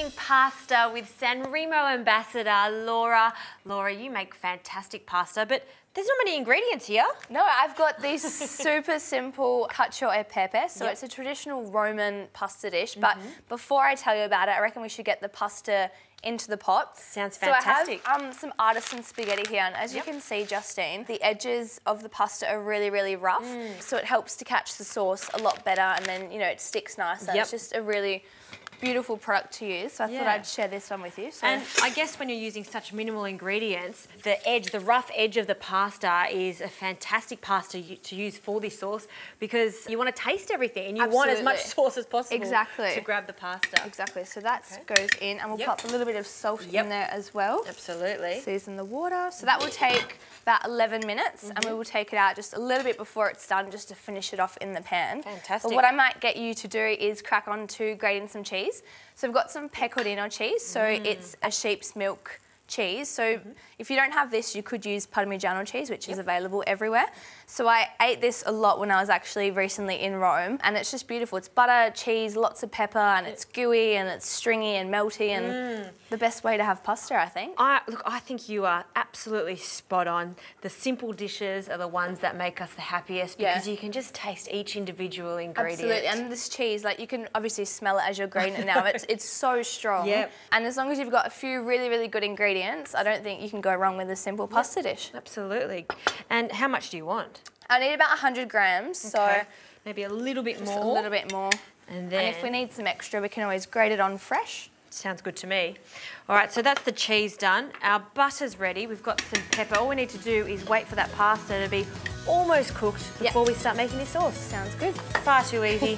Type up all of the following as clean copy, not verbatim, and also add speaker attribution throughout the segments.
Speaker 1: making pasta with Sanremo ambassador Laura. Laura, you make fantastic pasta, but there's not many ingredients here.
Speaker 2: No, I've got this super simple Cacio e Pepe. So it's a traditional Roman pasta dish. But before I tell you about it, I reckon we should get the pasta into the pot.
Speaker 1: Sounds fantastic.
Speaker 2: So I have some artisan spaghetti here, and as you can see, Justine, the edges of the pasta are really, really rough. So it helps to catch the sauce a lot better, and then, you know, it sticks nicer. It's just a really beautiful product to use, so I thought I'd share this one with you. So.
Speaker 1: And I guess when you're using such minimal ingredients, the rough edge of the pasta is a fantastic pasta to use for this sauce, because you want to taste everything and you want as much sauce as possible to grab the pasta.
Speaker 2: Exactly, so that goes in, and we'll pop a little bit of salt in there as well.
Speaker 1: Absolutely.
Speaker 2: Season the water. So that will take about 11 minutes, and we will take it out just a little bit before it's done, just to finish it off in the pan.
Speaker 1: Fantastic.
Speaker 2: But what I might get you to do is crack on to grating some cheese. So we've got some pecorino cheese, so it's a sheep's milk cheese. So if you don't have this, you could use Parmigiano cheese, which is available everywhere. So I ate this a lot when I was actually recently in Rome, and it's just beautiful. It's butter, cheese, lots of pepper, and it's gooey and it's stringy and melty, and the best way to have pasta, I think.
Speaker 1: Look, I think you are absolutely spot on. The simple dishes are the ones that make us the happiest, because you can just taste each individual ingredient.
Speaker 2: Absolutely, and this cheese, like, you can obviously smell it as you're grating it now. It's so strong. And as long as you've got a few really, really good ingredients, I don't think you can go wrong with a simple pasta dish.
Speaker 1: Absolutely. And how much do you want?
Speaker 2: I need about 100 grams, so
Speaker 1: maybe a little bit more.
Speaker 2: Just a little bit more.
Speaker 1: And then,
Speaker 2: if we need some extra, we can always grate it on fresh.
Speaker 1: Sounds good to me. All right, so that's the cheese done. Our butter's ready. We've got some pepper. All we need to do is wait for that pasta to be almost cooked before we start making this sauce.
Speaker 2: Sounds good.
Speaker 1: Far too easy.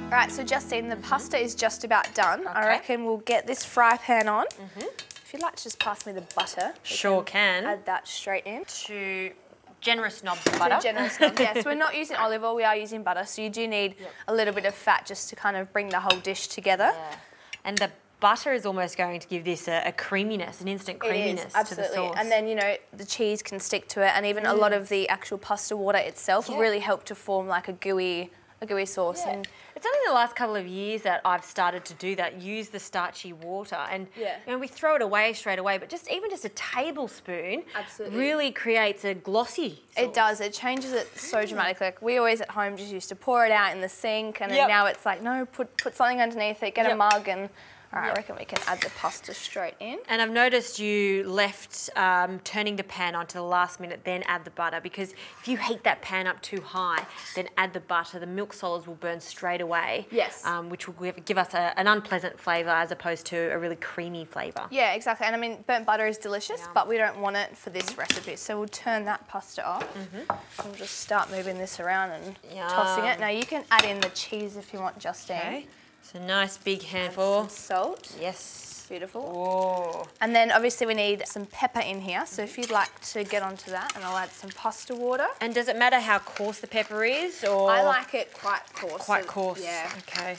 Speaker 2: Right, so Justine, the pasta is just about done. I reckon we'll get this fry pan on. If you'd like to just pass me the butter.
Speaker 1: Sure can.
Speaker 2: Add that straight in.
Speaker 1: 2 generous knobs of butter.
Speaker 2: 2 generous knobs, yes. We're not using olive oil, we are using butter, so you do need a little bit of fat just to kind of bring the whole dish together.
Speaker 1: And the butter is almost going to give this a creaminess, an instant creaminess to the sauce.
Speaker 2: And then, you know, the cheese can stick to it, and even a lot of the actual pasta water itself will really help to form like a gooey sauce. And
Speaker 1: it's only the last couple of years that I've started to do that, use the starchy water, and you know, we throw it away straight away, but even just a tablespoon really creates a glossy sauce.
Speaker 2: It does, it changes it so dramatically. Like, we always at home just used to pour it out in the sink, and then now it's like, no, put something underneath it, get a mug, and all right, I reckon we can add the pasta straight in.
Speaker 1: And I've noticed you left turning the pan on to the last minute, then add the butter, because if you heat that pan up too high, then add the butter, the milk solids will burn straight away.
Speaker 2: Yes.
Speaker 1: Which will give us an unpleasant flavour as opposed to a really creamy flavour.
Speaker 2: Yeah, exactly. And I mean, burnt butter is delicious, but we don't want it for this recipe. So we'll turn that pasta off. We'll just start moving this around and tossing it. Now you can add in the cheese if you want, Justine.
Speaker 1: Okay. So nice big handful.
Speaker 2: Some salt.
Speaker 1: Yes.
Speaker 2: Beautiful.
Speaker 1: Oh.
Speaker 2: And then obviously we need some pepper in here. So if you'd like to get onto that, and I'll add some pasta water.
Speaker 1: And does it matter how coarse the pepper is, or?
Speaker 2: I like it quite coarse.
Speaker 1: Quite coarse.
Speaker 2: Yeah.
Speaker 1: Okay.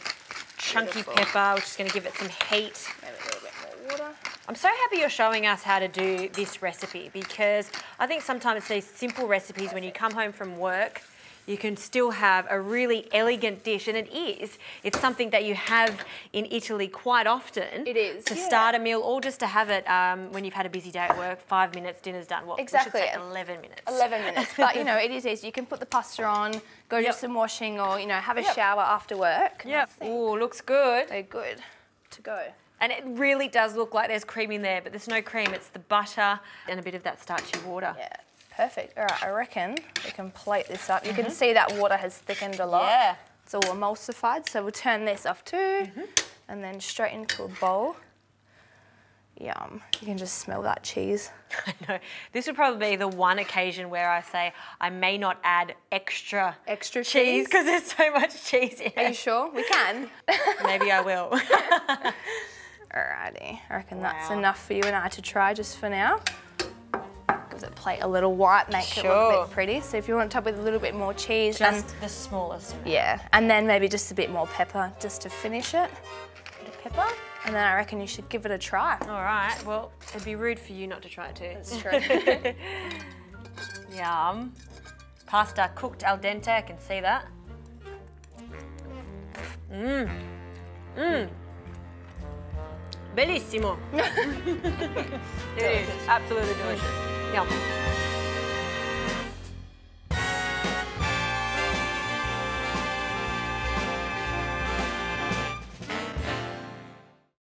Speaker 1: Chunky pepper, which is going to give it some heat.
Speaker 2: Maybe a little bit more water.
Speaker 1: I'm so happy you're showing us how to do this recipe, because I think sometimes these simple recipes, when you come home from work, you can still have a really elegant dish, and it is. It's something that you have in Italy quite often.
Speaker 2: It is.
Speaker 1: To start a meal, or just to have it when you've had a busy day at work. 5 minutes, dinner's done. What?
Speaker 2: Exactly.
Speaker 1: We should say 11 minutes.
Speaker 2: 11 minutes. But, you know, it is easy. You can put the pasta on, go do some washing, or, you know, have a shower after work.
Speaker 1: Yep. Ooh, looks good.
Speaker 2: They're good to go.
Speaker 1: And it really does look like there's cream in there, but there's no cream. It's the butter and a bit of that starchy water.
Speaker 2: Yeah. Perfect. All right, I reckon we can plate this up. You can see that water has thickened a lot.
Speaker 1: Yeah.
Speaker 2: It's all emulsified, so we'll turn this off too, and then straight into a bowl. Yum. You can just smell that cheese.
Speaker 1: I know. This would probably be the one occasion where I say I may not add extra cheese, because there's so much cheese in it.
Speaker 2: Are you sure? We can.
Speaker 1: Maybe I will.
Speaker 2: Alrighty. I reckon that's enough for you and I to try just for now. Give the plate a little white, make it look a bit pretty. So if you want to top with a little bit more cheese.
Speaker 1: Just the smallest amount.
Speaker 2: Yeah, and then maybe just a bit more pepper just to finish it. Bit of pepper. And then I reckon you should give it a try.
Speaker 1: All right, well, it'd be rude for you not to try it too.
Speaker 2: That's true.
Speaker 1: Yum. Pasta cooked al dente, I can see that. Mmm. Mmm. Bellissimo. It is absolutely delicious. Yum.